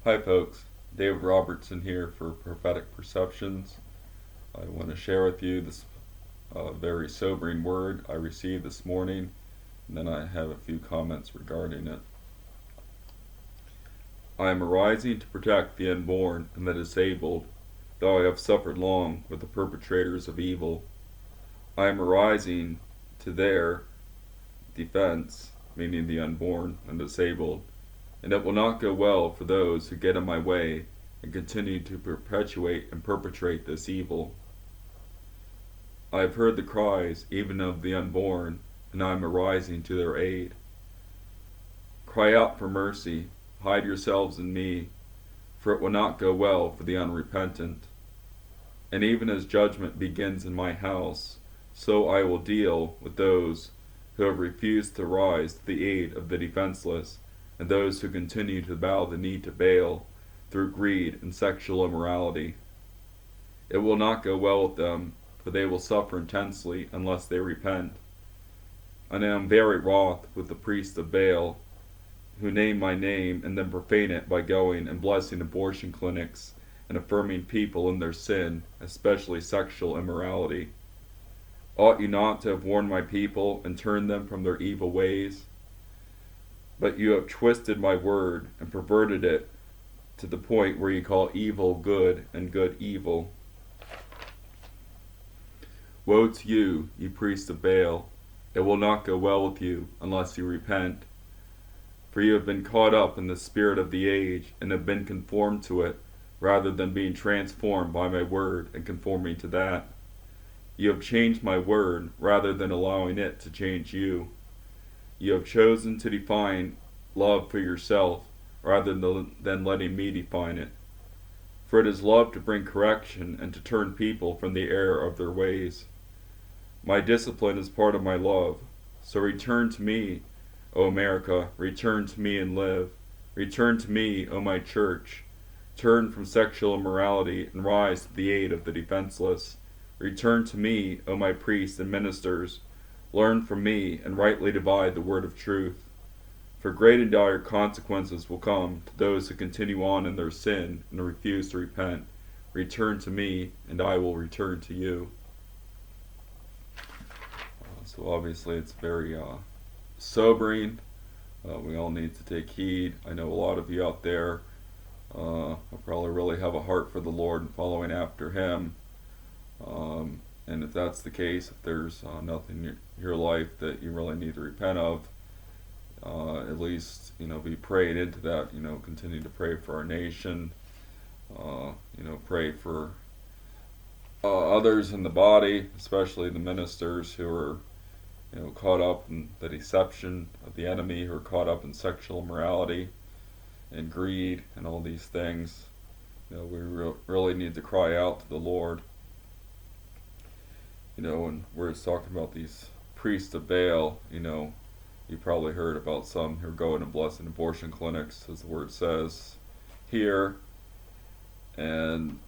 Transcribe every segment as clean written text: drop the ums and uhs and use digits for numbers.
Hi, folks. David Robertson here for Prophetic Perceptions. I want to share with you this very sobering word I received this morning, and then I have a few comments regarding it. I am arising to protect the unborn and the disabled, though I have suffered long with the perpetrators of evil. I am arising to their defense, meaning the unborn and disabled, and it will not go well for those who get in my way and continue to perpetuate and perpetrate this evil. I have heard the cries even of the unborn, and I am arising to their aid. Cry out for mercy, hide yourselves in me, for it will not go well for the unrepentant. And even as judgment begins in my house, so I will deal with those who have refused to rise to the aid of the defenseless, and those who continue to bow the knee to Baal through greed and sexual immorality. It will not go well with them, for they will suffer intensely unless they repent. And I am very wroth with the priests of Baal, who name my name and then profane it by going and blessing abortion clinics and affirming people in their sin, especially sexual immorality. Ought you not to have warned my people and turned them from their evil ways? But you have twisted my word and perverted it to the point where you call evil good and good evil. Woe to you, you priests of Baal! It will not go well with you unless you repent. For you have been caught up in the spirit of the age and have been conformed to it, rather than being transformed by my word and conforming to that. You have changed my word rather than allowing it to change you. You have chosen to define love for yourself rather than letting me define it. For it is love to bring correction and to turn people from the error of their ways. My discipline is part of my love. So return to me, O America, return to me and live. Return to me, O my church. Turn from sexual immorality and rise to the aid of the defenseless. Return to me, O my priests and ministers. Learn from me and rightly divide the word of truth. For great and dire consequences will come to those who continue on in their sin and refuse to repent. Return to me, and I will return to you. So obviously it's very sobering. We all need to take heed. I know a lot of you out there probably really have a heart for the Lord and following after Him. And if that's the case, if there's nothing in your life that you really need to repent of, at least be prayed into that. Continue to pray for our nation. Pray for others in the body, especially the ministers who are caught up in the deception of the enemy, who are caught up in sexual immorality and greed and all these things. We really need to cry out to the Lord. And where it's talking about these priests of Baal, you probably heard about some who are going and blessing abortion clinics, as the word says here. And,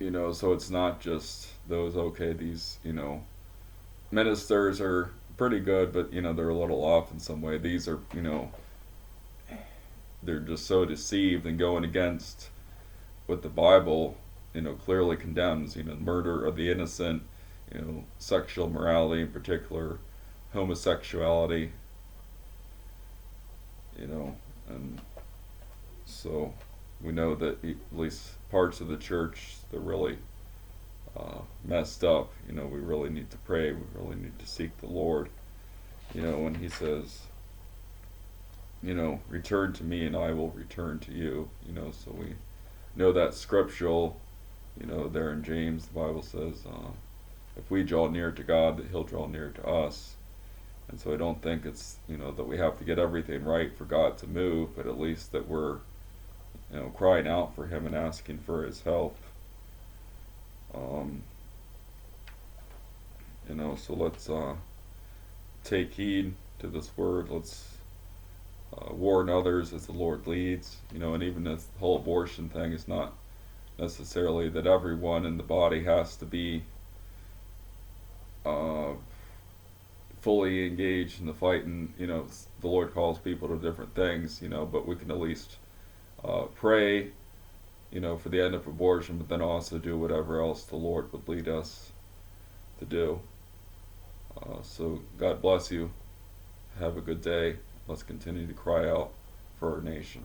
so it's not just those, okay, these, ministers are pretty good, but, they're a little off in some way. These are, they're just so deceived and going against what the Bible, clearly condemns, murder of the innocent, sexual morality in particular, homosexuality, and so we know that at least parts of the church, they're really messed up. We really need to pray. We really need to seek the Lord. When He says, return to me and I will return to you. So we know that scriptural. There in James, the Bible says, if we draw near to God, that He'll draw near to us. And so I don't think it's, that we have to get everything right for God to move, but at least that we're, crying out for Him and asking for His help. So let's take heed to this word. Let's warn others as the Lord leads. And even this whole abortion thing is not necessarily that everyone in the body has to be fully engaged in the fight, and the Lord calls people to different things, but we can at least pray, for the end of abortion, but then also do whatever else the Lord would lead us to do. So God bless you. Have a good day. Let's continue to cry out for our nation.